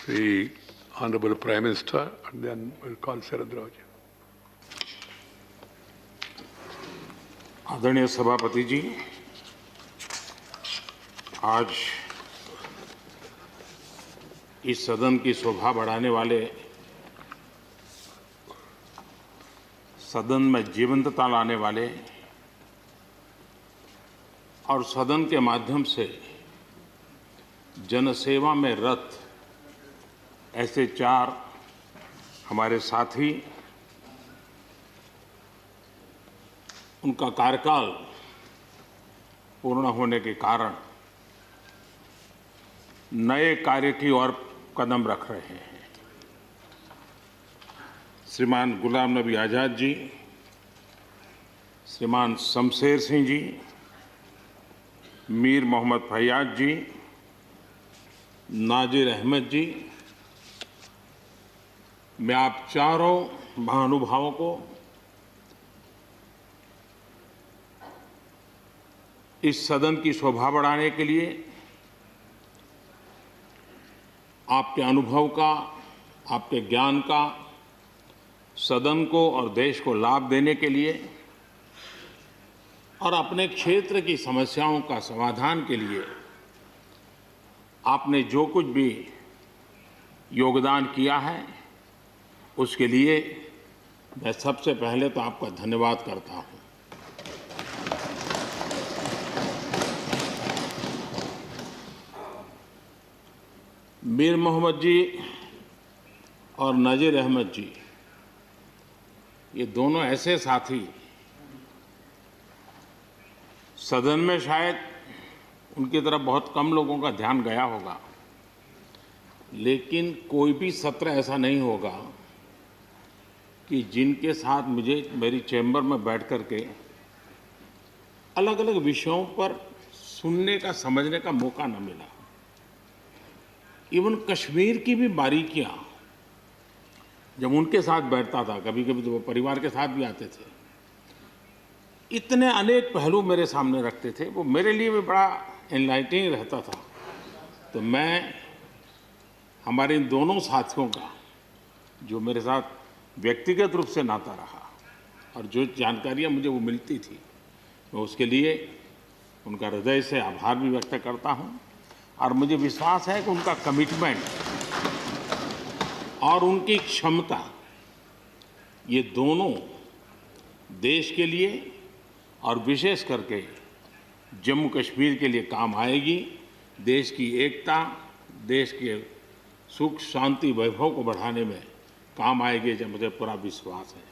the Honorable Prime Minister, and then we'll call Sharad Rao ji. आदरणीय सभापति जी, आज इस सदन की शोभा बढ़ाने वाले, सदन में जीवंतता लाने वाले और सदन के माध्यम से जनसेवा में रत ऐसे चार हमारे साथी, उनका कार्यकाल पूर्ण होने के कारण नए कार्य की ओर कदम रख रहे हैं। श्रीमान गुलाम नबी आज़ाद जी, श्रीमान शमशेर सिंह जी, मीर मोहम्मद फैयाज जी, नाजिर अहमद जी, मैं आप चारों महानुभावों को इस सदन की शोभा बढ़ाने के लिए, आपके अनुभव का, आपके ज्ञान का सदन को और देश को लाभ देने के लिए और अपने क्षेत्र की समस्याओं का समाधान के लिए आपने जो कुछ भी योगदान किया है, उसके लिए मैं सबसे पहले तो आपका धन्यवाद करता हूं। मीर मोहम्मद जी और नाजिर अहमद जी, ये दोनों ऐसे साथी, सदन में शायद उनकी तरफ बहुत कम लोगों का ध्यान गया होगा, लेकिन कोई भी सत्र ऐसा नहीं होगा कि जिनके साथ मुझे मेरी चैम्बर में बैठ कर के अलग अलग विषयों पर सुनने का, समझने का मौका न मिला। इवन कश्मीर की भी बारीकियां जब उनके साथ बैठता था, कभी कभी तो वो परिवार के साथ भी आते थे, इतने अनेक पहलू मेरे सामने रखते थे, वो मेरे लिए भी बड़ा एनलाइटनिंग रहता था। तो मैं हमारे इन दोनों साथियों का, जो मेरे साथ व्यक्तिगत रूप से नाता रहा और जो जानकारियां मुझे वो मिलती थी, मैं उसके लिए उनका हृदय से आभार भी व्यक्त करता हूं। और मुझे विश्वास है कि उनका कमिटमेंट और उनकी क्षमता, ये दोनों देश के लिए और विशेष करके जम्मू कश्मीर के लिए काम आएगी। देश की एकता, देश के सुख शांति वैभव को बढ़ाने में काम आएगी, जब मुझे पूरा विश्वास है।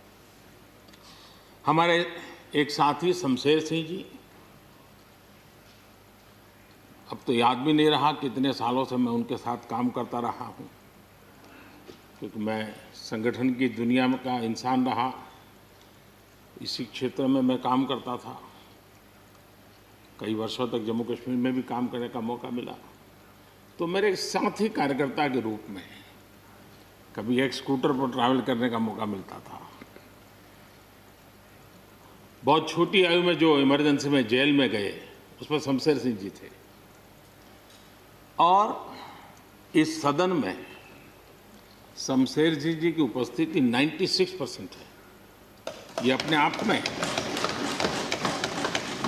हमारे एक साथी शमशेर सिंह जी, अब तो याद भी नहीं रहा कितने सालों से मैं उनके साथ काम करता रहा हूं, क्योंकि मैं संगठन की दुनिया में का इंसान रहा, इसी क्षेत्र में मैं काम करता था। कई वर्षों तक जम्मू कश्मीर में भी काम करने का मौका मिला। तो मेरे एक साथी कार्यकर्ता के रूप में कभी एक स्कूटर पर ट्रैवल करने का मौका मिलता था। बहुत छोटी आयु में जो इमरजेंसी में जेल में गए, उसमें शमशेर सिंह जी थे। और इस सदन में शमशेर सिंह जी की उपस्थिति 96% है। ये अपने आप में,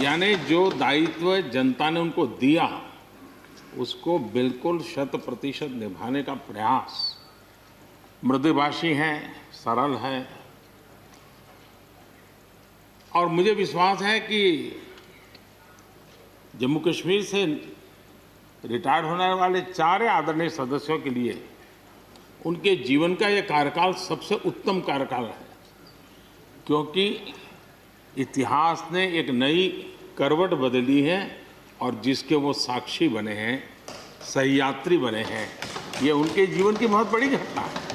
यानी जो दायित्व जनता ने उनको दिया, उसको बिल्कुल 100% निभाने का प्रयास। मृदुभाषी हैं, सरल हैं, और मुझे विश्वास है कि जम्मू कश्मीर से रिटायर होने वाले चार आदरणीय सदस्यों के लिए उनके जीवन का यह कार्यकाल सबसे उत्तम कार्यकाल है, क्योंकि इतिहास ने एक नई करवट बदली है और जिसके वो साक्षी बने हैं, सहयात्री बने हैं। ये उनके जीवन की बहुत बड़ी घटना है।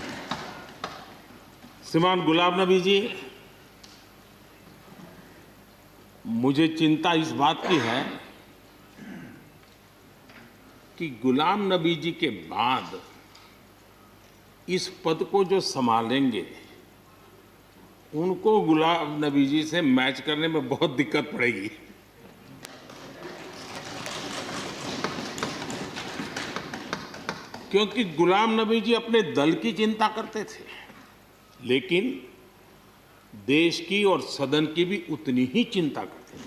श्रीमान गुलाम नबी जी, मुझे चिंता इस बात की है कि गुलाम नबी जी के बाद इस पद को जो संभालेंगे, उनको गुलाम नबी जी से मैच करने में बहुत दिक्कत पड़ेगी। क्योंकि गुलाम नबी जी अपने दल की चिंता करते थे, लेकिन देश की और सदन की भी उतनी ही चिंता करते थे।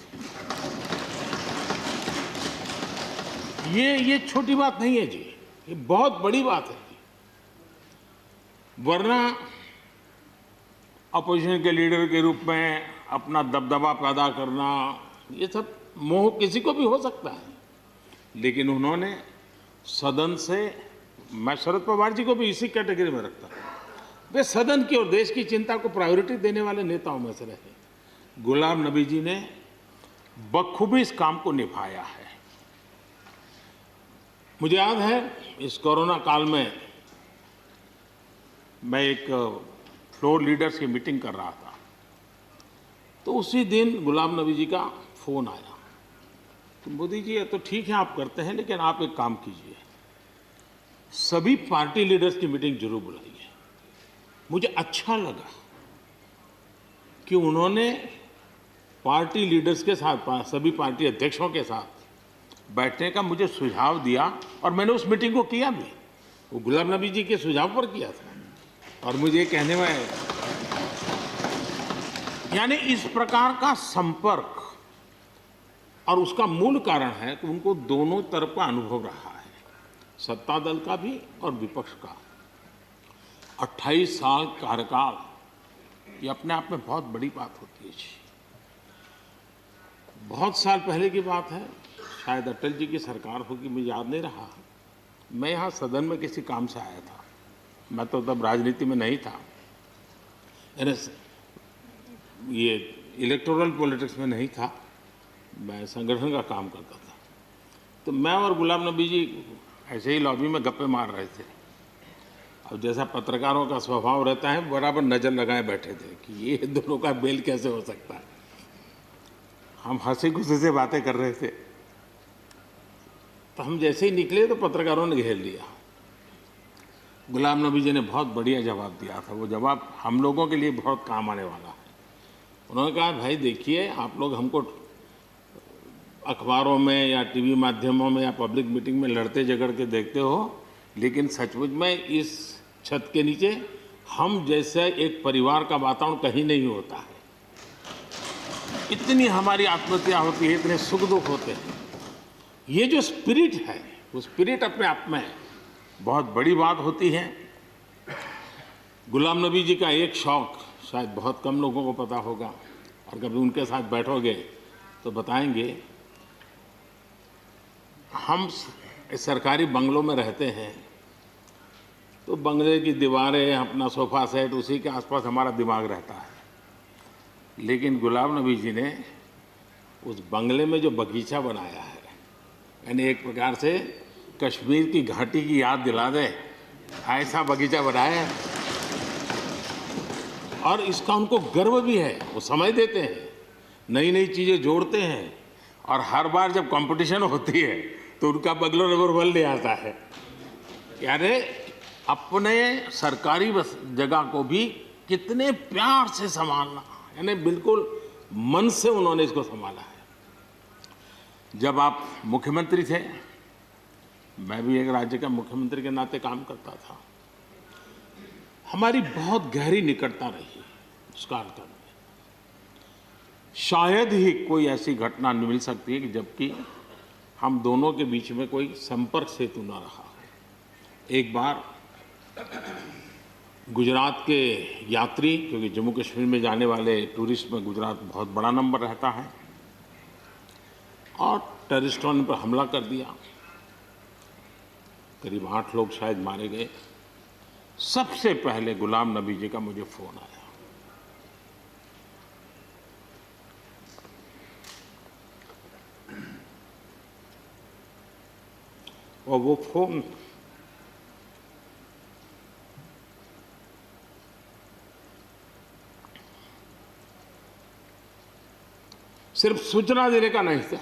ये छोटी बात नहीं है जी, ये बहुत बड़ी बात है जी। वरना अपोजिशन के लीडर के रूप में अपना दबदबा पैदा करना, ये सब मोह किसी को भी हो सकता है, लेकिन उन्होंने सदन से, मैं शरद पवार जी को भी इसी कैटेगरी में रखता हूं, वे सदन की और देश की चिंता को प्रायोरिटी देने वाले नेताओं में से रहे। गुलाम नबी जी ने बखूबी इस काम को निभाया है। मुझे याद है इस कोरोना काल में मैं एक फ्लोर लीडर्स की मीटिंग कर रहा था, तो उसी दिन गुलाम नबी जी का फोन आया। तो मोदी जी, ये तो ठीक है आप करते हैं, लेकिन आप एक काम कीजिए, सभी पार्टी लीडर्स की मीटिंग जरूर बुलाइए। मुझे अच्छा लगा कि उन्होंने पार्टी लीडर्स के साथ, सभी पार्टी अध्यक्षों के साथ बैठने का मुझे सुझाव दिया, और मैंने उस मीटिंग को किया भी। वो गुलाम नबी जी के सुझाव पर किया था, और मुझे ये कहने में, यानी इस प्रकार का संपर्क, और उसका मूल कारण है कि उनको दोनों तरफ का अनुभव रहा है, सत्ता दल का भी और विपक्ष का। 28 साल कार्यकाल, ये अपने आप में बहुत बड़ी बात होती है जी। बहुत साल पहले की बात है, शायद अटल जी की सरकार होगी, मुझे याद नहीं रहा। मैं यहाँ सदन में किसी काम से आया था, मैं तो तब राजनीति में नहीं था, ये इलेक्टोरल पॉलिटिक्स में नहीं था, मैं संगठन का काम करता था। तो मैं और गुलाम नबी जी ऐसे ही लॉबी में गप्पे मार रहे थे। अब जैसा पत्रकारों का स्वभाव रहता है, बराबर नज़र लगाए बैठे थे कि ये दोनों का मेल कैसे हो सकता है। हम हंसी खुशी से बातें कर रहे थे, तो हम जैसे ही निकले तो पत्रकारों ने घेर लिया। गुलाम नबी जी ने बहुत बढ़िया जवाब दिया था, वो जवाब हम लोगों के लिए बहुत काम आने वाला है। उन्होंने कहा, भाई देखिए, आप लोग हमको अखबारों में या टीवी माध्यमों में या पब्लिक मीटिंग में लड़ते झगड़ के देखते हो, लेकिन सचमुच में इस छत के नीचे हम जैसे एक परिवार का वातावरण कहीं नहीं होता है। इतनी हमारी आत्महत्या होती है, इतने सुख दुख होते हैं। ये जो स्पिरिट है, वो स्पिरिट अपने आप में बहुत बड़ी बात होती है। गुलाम नबी जी का एक शौक शायद बहुत कम लोगों को पता होगा, और कभी उनके साथ बैठोगे तो बताएंगे। हम सरकारी बंगलों में रहते हैं, तो बंगले की दीवारें, अपना सोफा सेट, उसी के आसपास हमारा दिमाग रहता है। लेकिन गुलाम नबी जी ने उस बंगले में जो बगीचा बनाया है, यानी एक प्रकार से कश्मीर की घाटी की याद दिला दे, ऐसा बगीचा बनाया है। और इसका उनको गर्व भी है, वो समय देते हैं, नई नई चीज़ें जोड़ते हैं, और हर बार जब कंपटीशन होती है तो उनका बंगला नंबर 1 ले आता है। यानी अपने सरकारी जगह को भी कितने प्यार से संभालना, यानी बिल्कुल मन से उन्होंने इसको संभाला है। जब आप मुख्यमंत्री थे, मैं भी एक राज्य का मुख्यमंत्री के नाते काम करता था, हमारी बहुत गहरी निकटता रही इस कार्यकाल में। शायद ही कोई ऐसी घटना मिल सकती है कि जबकि हम दोनों के बीच में कोई संपर्क सेतु न रहा हो। एक बार गुजरात के यात्री, क्योंकि जम्मू कश्मीर में जाने वाले टूरिस्ट में गुजरात बहुत बड़ा नंबर रहता है, और टेररिस्टों ने पर हमला कर दिया, करीब 8 लोग शायद मारे गए। सबसे पहले गुलाम नबी जी का मुझे फ़ोन आया। और वो फ़ोन सिर्फ सूचना देने का नहीं था,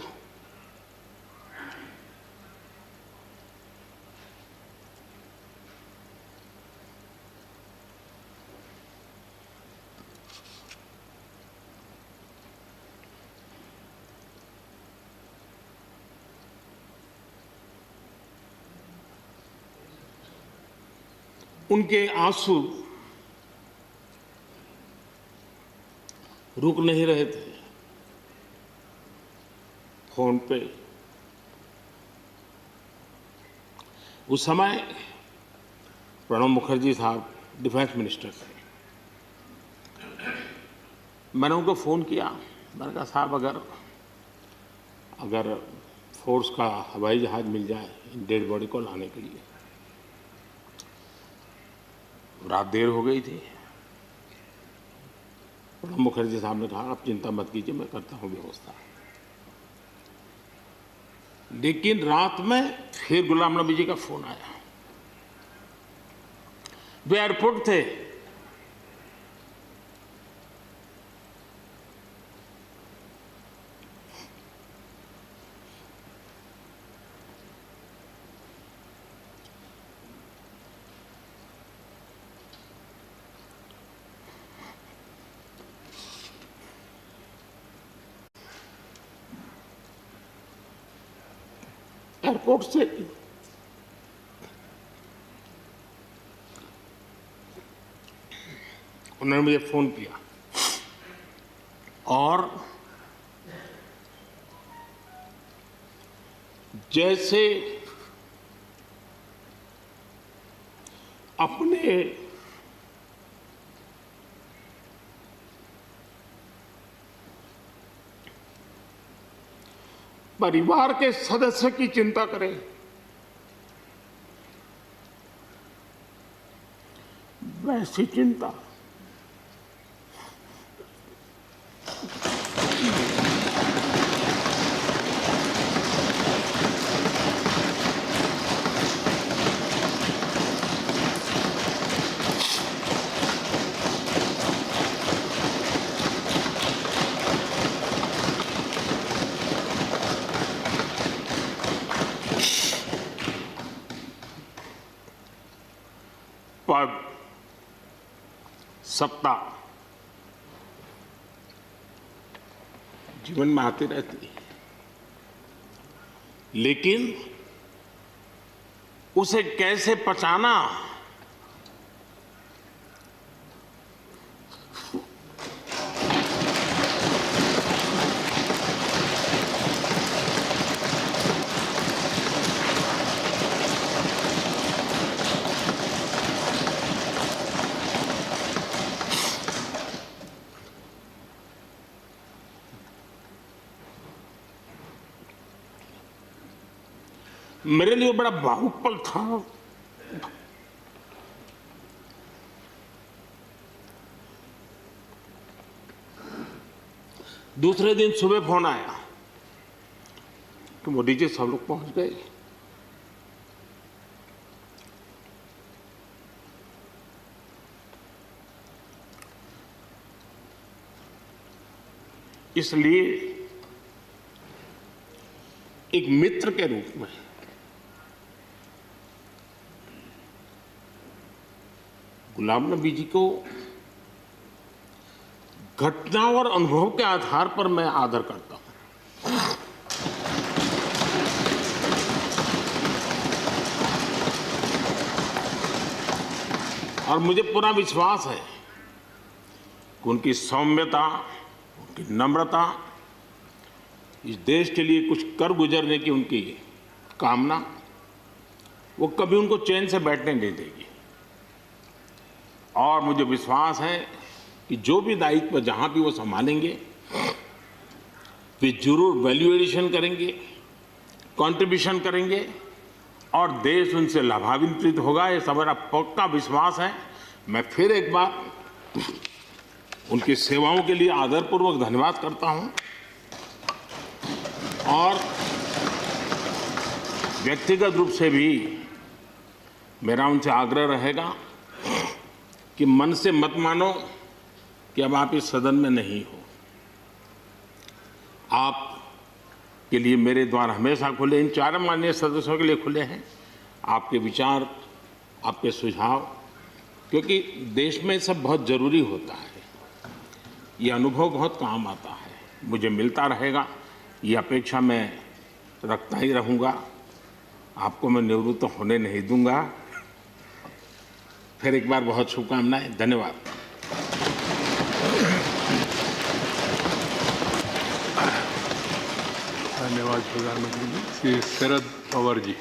उनके आंसू रुक नहीं रहे थे। फोन पे उस समय प्रणब मुखर्जी साहब डिफेंस मिनिस्टर थे। मैंने उनको फ़ोन किया, मैंने कहा साहब अगर फोर्स का हवाई जहाज़ मिल जाए डेड बॉडी को लाने के लिए। रात देर हो गई थी। प्रणब मुखर्जी साहब ने कहा आप चिंता मत कीजिए, मैं करता हूँ व्यवस्था। लेकिन रात में फिर गुलाम नबी जी का फोन आया। वे एयरपोर्ट थे। एयरपोर्ट से उन्होंने मुझे फोन किया और जैसे अपने परिवार के सदस्य की चिंता करें, वैसी चिंता पद, सत्ता जीवन में आती रहती, लेकिन उसे कैसे पचाना, मेरे लिए बड़ा भावुक पल था। दूसरे दिन सुबह फोन आया कि मोदी जी सब लोग पहुंच गए। इसलिए एक मित्र के रूप में गुलाम नबी जी को घटना और अनुभव के आधार पर मैं आदर करता हूं। और मुझे पूरा विश्वास है कि उनकी सौम्यता, उनकी नम्रता, इस देश के लिए कुछ कर गुजरने की उनकी कामना, वो कभी उनको चैन से बैठने नहीं देगी। और मुझे विश्वास है कि जो भी दायित्व जहां भी वो संभालेंगे, वे जरूर वैल्यू एडिशन करेंगे, कंट्रीब्यूशन करेंगे और देश उनसे लाभान्वित होगा। ये सब मेरा पक्का विश्वास है। मैं फिर एक बार उनकी सेवाओं के लिए आदरपूर्वक धन्यवाद करता हूं और व्यक्तिगत रूप से भी मेरा उनसे आग्रह रहेगा कि मन से मत मानो कि अब आप इस सदन में नहीं हो। आप के लिए मेरे द्वार हमेशा खुले, इन चारों माननीय सदस्यों के लिए खुले हैं। आपके विचार, आपके सुझाव, क्योंकि देश में सब बहुत ज़रूरी होता है। ये अनुभव बहुत काम आता है, मुझे मिलता रहेगा, ये अपेक्षा मैं रखता ही रहूँगा। आपको मैं निवृत्त होने नहीं दूंगा। फिर एक बार बहुत शुभकामनाएं, धन्यवाद। धन्यवाद प्रधानमंत्री जी। श्री शरद पवार जी।